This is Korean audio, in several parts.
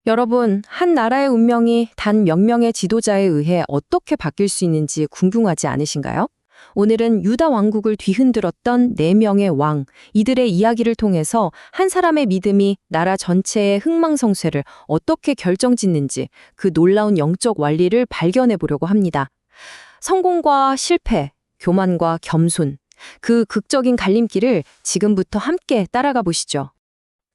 여러분, 한 나라의 운명이 단 몇 명의 지도자에 의해 어떻게 바뀔 수 있는지 궁금하지 않으신가요? 오늘은 유다 왕국을 뒤흔들었던 4명의 왕, 이들의 이야기를 통해서 한 사람의 믿음이 나라 전체의 흥망성쇠를 어떻게 결정짓는지 그 놀라운 영적 원리를 발견해 보려고 합니다. 성공과 실패, 교만과 겸손, 그 극적인 갈림길을 지금부터 함께 따라가 보시죠.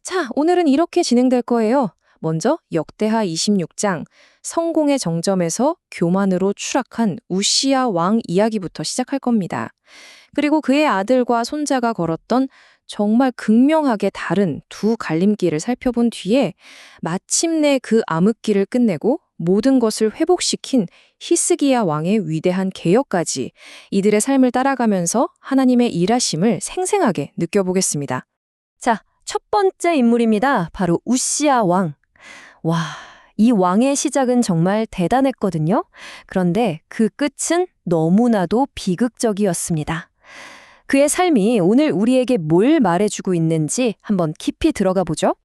자, 오늘은 이렇게 진행될 거예요. 먼저 역대하 26장, 성공의 정점에서 교만으로 추락한 우시야 왕 이야기부터 시작할 겁니다. 그리고 그의 아들과 손자가 걸었던 정말 극명하게 다른 두 갈림길을 살펴본 뒤에 마침내 그 암흑길을 끝내고 모든 것을 회복시킨 히스기야 왕의 위대한 개혁까지 이들의 삶을 따라가면서 하나님의 일하심을 생생하게 느껴보겠습니다. 자, 첫 번째 인물입니다. 바로 우시야 왕. 와, 이 왕의 시작은 정말 대단했거든요. 그런데 그 끝은 너무나도 비극적이었습니다. 그의 삶이 오늘 우리에게 뭘 말해주고 있는지 한번 깊이 들어가 보죠.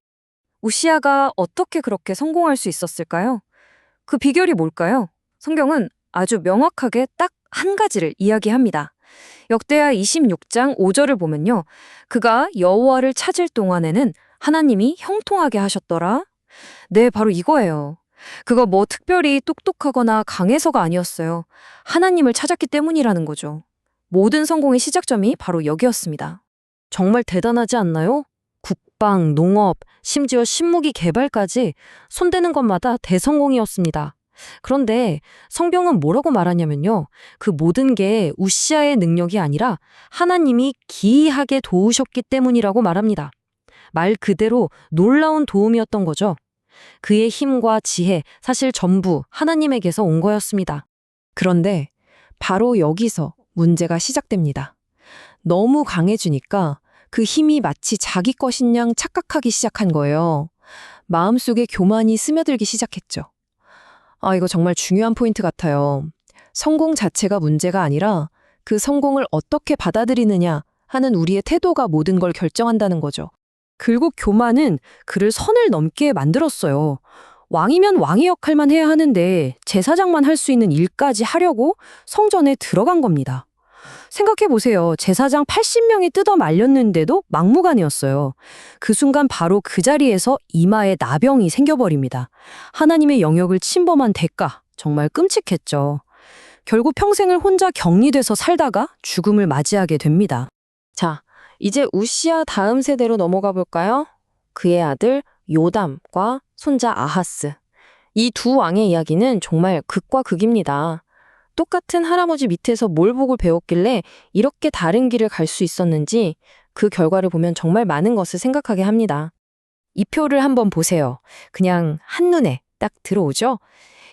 우시야가 어떻게 그렇게 성공할 수 있었을까요? 그 비결이 뭘까요? 성경은 아주 명확하게 딱 한 가지를 이야기합니다. 역대하 26장 5절을 보면요. 그가 여호와를 찾을 동안에는 하나님이 형통하게 하셨더라. 네, 바로 이거예요. 그거 뭐 특별히 똑똑하거나 강해서가 아니었어요. 하나님을 찾았기 때문이라는 거죠. 모든 성공의 시작점이 바로 여기였습니다. 정말 대단하지 않나요? 국방, 농업, 심지어 신무기 개발까지 손대는 것마다 대성공이었습니다. 그런데 성경은 뭐라고 말하냐면요. 그 모든 게 우시야의 능력이 아니라 하나님이 기이하게 도우셨기 때문이라고 말합니다. 말 그대로 놀라운 도움이었던 거죠. 그의 힘과 지혜, 사실 전부 하나님에게서 온 거였습니다. 그런데 바로 여기서 문제가 시작됩니다. 너무 강해지니까 그 힘이 마치 자기 것인 양 착각하기 시작한 거예요. 마음속에 교만이 스며들기 시작했죠. 이거 정말 중요한 포인트 같아요. 성공 자체가 문제가 아니라 그 성공을 어떻게 받아들이느냐 하는 우리의 태도가 모든 걸 결정한다는 거죠. 결국 교만은 그를 선을 넘게 만들었어요. 왕이면 왕의 역할만 해야 하는데 제사장만 할 수 있는 일까지 하려고 성전에 들어간 겁니다. 생각해보세요. 제사장 80명이 뜯어 말렸는데도 막무가내였어요. 그 순간 바로 그 자리에서 이마에 나병이 생겨버립니다. 하나님의 영역을 침범한 대가, 정말 끔찍했죠. 결국 평생을 혼자 격리돼서 살다가 죽음을 맞이하게 됩니다. 자, 이제 우시야 다음 세대로 넘어가 볼까요? 그의 아들 요담과 손자 아하스. 이 두 왕의 이야기는 정말 극과 극입니다. 똑같은 할아버지 밑에서 뭘 보고 배웠길래 이렇게 다른 길을 갈 수 있었는지 그 결과를 보면 정말 많은 것을 생각하게 합니다. 이 표를 한번 보세요. 그냥 한눈에 딱 들어오죠?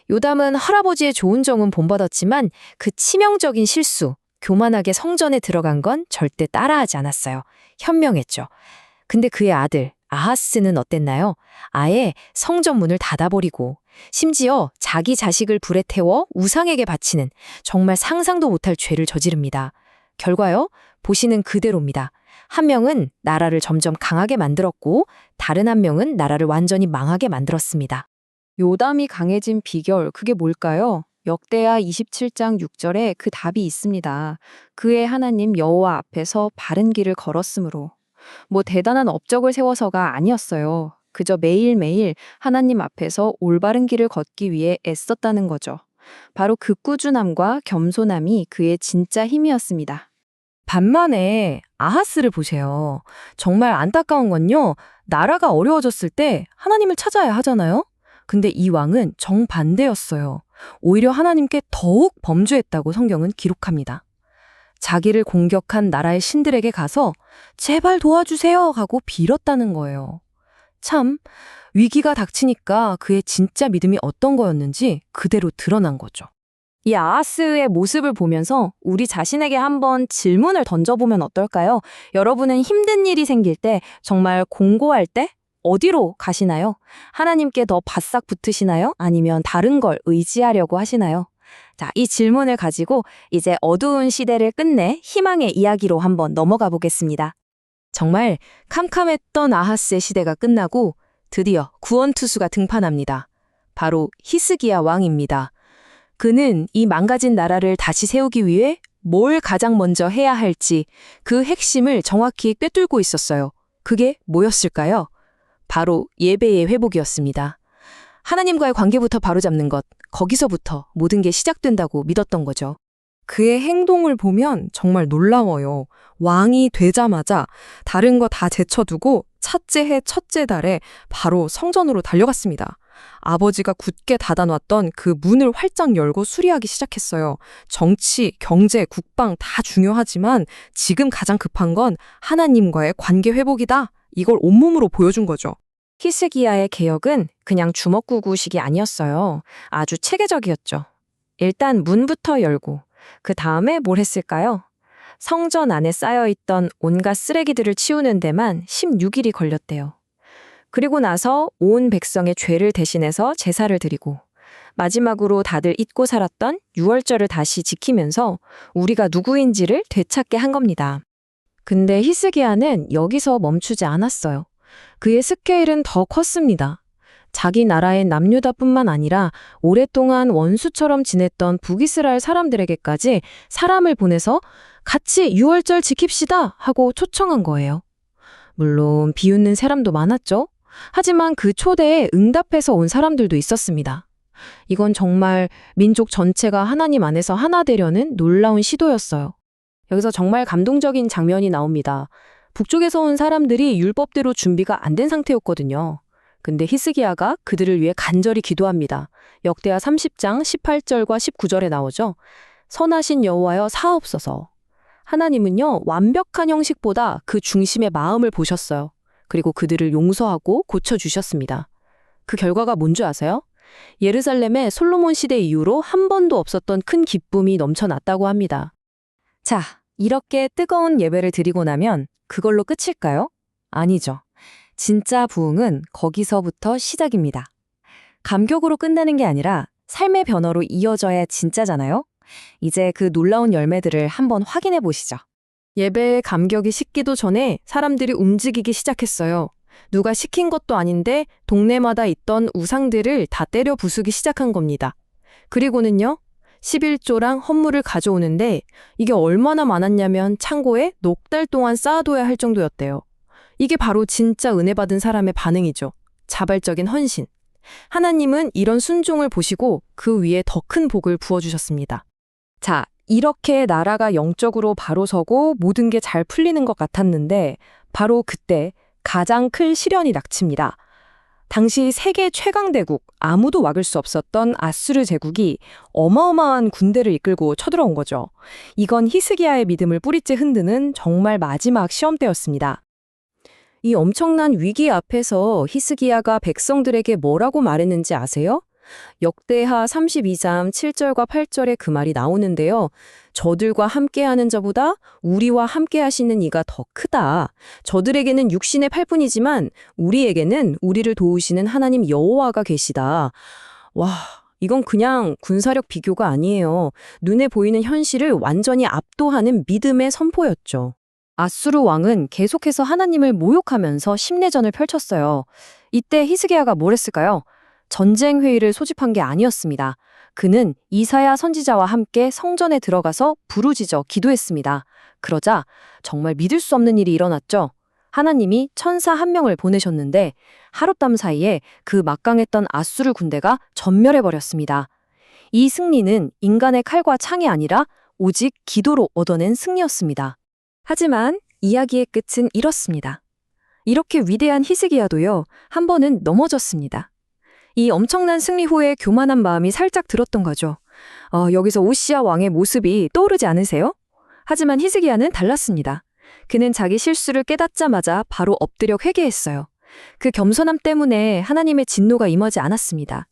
요담은 할아버지의 좋은 정은 본받았지만 그 치명적인 실수, 교만하게 성전에 들어간 건 절대 따라하지 않았어요. 현명했죠. 근데 그의 아들 아하스는 어땠나요? 아예 성전 문을 닫아버리고 심지어 자기 자식을 불에 태워 우상에게 바치는 정말 상상도 못할 죄를 저지릅니다. 결과요? 보시는 그대로입니다. 한 명은 나라를 점점 강하게 만들었고 다른 한 명은 나라를 완전히 망하게 만들었습니다. 요담이 강해진 비결, 그게 뭘까요? 역대하 27장 6절에 그 답이 있습니다. 그의 하나님 여호와 앞에서 바른 길을 걸었으므로. 뭐 대단한 업적을 세워서가 아니었어요. 그저 매일매일 하나님 앞에서 올바른 길을 걷기 위해 애썼다는 거죠. 바로 그 꾸준함과 겸손함이 그의 진짜 힘이었습니다. 반면에 아하스를 보세요. 정말 안타까운 건요. 나라가 어려워졌을 때 하나님을 찾아야 하잖아요. 근데 이 왕은 정반대였어요. 오히려 하나님께 더욱 범죄했다고 성경은 기록합니다. 자기를 공격한 나라의 신들에게 가서 제발 도와주세요 하고 빌었다는 거예요. 참, 위기가 닥치니까 그의 진짜 믿음이 어떤 거였는지 그대로 드러난 거죠. 이 아하스의 모습을 보면서 우리 자신에게 한번 질문을 던져보면 어떨까요? 여러분은 힘든 일이 생길 때, 정말 공고할 때 어디로 가시나요? 하나님께 더 바싹 붙으시나요? 아니면 다른 걸 의지하려고 하시나요? 자, 이 질문을 가지고 이제 어두운 시대를 끝내 희망의 이야기로 한번 넘어가 보겠습니다. 정말 캄캄했던 아하스의 시대가 끝나고 드디어 구원투수가 등판합니다. 바로 히스기야 왕입니다. 그는 이 망가진 나라를 다시 세우기 위해 뭘 가장 먼저 해야 할지 그 핵심을 정확히 꿰뚫고 있었어요. 그게 뭐였을까요? 바로 예배의 회복이었습니다. 하나님과의 관계부터 바로잡는 것, 거기서부터 모든 게 시작된다고 믿었던 거죠. 그의 행동을 보면 정말 놀라워요. 왕이 되자마자 다른 거 다 제쳐두고 첫째 해 첫째 달에 바로 성전으로 달려갔습니다. 아버지가 굳게 닫아놨던 그 문을 활짝 열고 수리하기 시작했어요. 정치, 경제, 국방 다 중요하지만 지금 가장 급한 건 하나님과의 관계 회복이다. 이걸 온몸으로 보여준 거죠. 히스기야의 개혁은 그냥 주먹구구식이 아니었어요. 아주 체계적이었죠. 일단 문부터 열고 그 다음에 뭘 했을까요? 성전 안에 쌓여있던 온갖 쓰레기들을 치우는 데만 16일이 걸렸대요. 그리고 나서 온 백성의 죄를 대신해서 제사를 드리고 마지막으로 다들 잊고 살았던 유월절을 다시 지키면서 우리가 누구인지를 되찾게 한 겁니다. 근데 히스기야는 여기서 멈추지 않았어요. 그의 스케일은 더 컸습니다. 자기 나라의 남유다뿐만 아니라 오랫동안 원수처럼 지냈던 북이스라엘 사람들에게까지 사람을 보내서 같이 유월절 지킵시다 하고 초청한 거예요. 물론 비웃는 사람도 많았죠. 하지만 그 초대에 응답해서 온 사람들도 있었습니다. 이건 정말 민족 전체가 하나님 안에서 하나 되려는 놀라운 시도였어요. 여기서 정말 감동적인 장면이 나옵니다. 북쪽에서 온 사람들이 율법대로 준비가 안 된 상태였거든요. 근데 히스기야가 그들을 위해 간절히 기도합니다. 역대하 30장 18절과 19절에 나오죠. 선하신 여호와여 사하옵소서. 하나님은요, 완벽한 형식보다 그 중심의 마음을 보셨어요. 그리고 그들을 용서하고 고쳐주셨습니다. 그 결과가 뭔지 아세요? 예루살렘에 솔로몬 시대 이후로 한 번도 없었던 큰 기쁨이 넘쳐났다고 합니다. 자, 이렇게 뜨거운 예배를 드리고 나면 그걸로 끝일까요? 아니죠. 진짜 부흥은 거기서부터 시작입니다. 감격으로 끝나는 게 아니라 삶의 변화로 이어져야 진짜잖아요? 이제 그 놀라운 열매들을 한번 확인해 보시죠. 예배의 감격이 식기도 전에 사람들이 움직이기 시작했어요. 누가 시킨 것도 아닌데 동네마다 있던 우상들을 다 때려 부수기 시작한 겁니다. 그리고는요, 11조랑 헌물을 가져오는데 이게 얼마나 많았냐면 창고에 넉 달 동안 쌓아둬야 할 정도였대요. 이게 바로 진짜 은혜 받은 사람의 반응이죠. 자발적인 헌신. 하나님은 이런 순종을 보시고 그 위에 더 큰 복을 부어주셨습니다. 자, 이렇게 나라가 영적으로 바로 서고 모든 게 잘 풀리는 것 같았는데 바로 그때 가장 큰 시련이 닥칩니다. 당시 세계 최강대국, 아무도 막을 수 없었던 아수르 제국이 어마어마한 군대를 이끌고 쳐들어온 거죠. 이건 히스기야의 믿음을 뿌리째 흔드는 정말 마지막 시험대였습니다. 이 엄청난 위기 앞에서 히스기야가 백성들에게 뭐라고 말했는지 아세요? 역대하 32장 7절과 8절에 그 말이 나오는데요. 저들과 함께하는 자보다 우리와 함께하시는 이가 더 크다. 저들에게는 육신의 팔뿐이지만 우리에게는 우리를 도우시는 하나님 여호와가 계시다. 와, 이건 그냥 군사력 비교가 아니에요. 눈에 보이는 현실을 완전히 압도하는 믿음의 선포였죠. 아수르 왕은 계속해서 하나님을 모욕하면서 심내전을 펼쳤어요. 이때 히스기야가 뭘 했을까요? 전쟁 회의를 소집한 게 아니었습니다. 그는 이사야 선지자와 함께 성전에 들어가서 부르짖어 기도했습니다. 그러자 정말 믿을 수 없는 일이 일어났죠. 하나님이 천사 한 명을 보내셨는데 하룻밤 사이에 그 막강했던 아수르 군대가 전멸해버렸습니다. 이 승리는 인간의 칼과 창이 아니라 오직 기도로 얻어낸 승리였습니다. 하지만 이야기의 끝은 이렇습니다. 이렇게 위대한 히스기야도요, 한 번은 넘어졌습니다. 이 엄청난 승리 후에 교만한 마음이 살짝 들었던 거죠. 여기서 오시야 왕의 모습이 떠오르지 않으세요? 하지만 히스기야는 달랐습니다. 그는 자기 실수를 깨닫자마자 바로 엎드려 회개했어요. 그 겸손함 때문에 하나님의 진노가 임하지 않았습니다.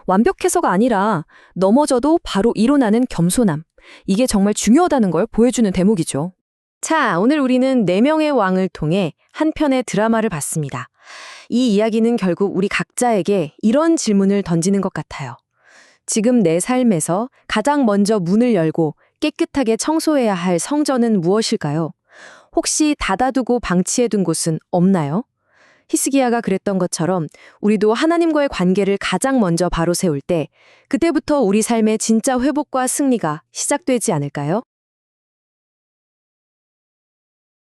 완벽해서가 아니라 넘어져도 바로 일어나는 겸손함. 이게 정말 중요하다는 걸 보여주는 대목이죠. 자, 오늘 우리는 4명의 왕을 통해 한 편의 드라마를 봤습니다. 이 이야기는 결국 우리 각자에게 이런 질문을 던지는 것 같아요. 지금 내 삶에서 가장 먼저 문을 열고 깨끗하게 청소해야 할 성전은 무엇일까요? 혹시 닫아두고 방치해둔 곳은 없나요? 히스기야가 그랬던 것처럼 우리도 하나님과의 관계를 가장 먼저 바로 세울 때 그때부터 우리 삶의 진짜 회복과 승리가 시작되지 않을까요?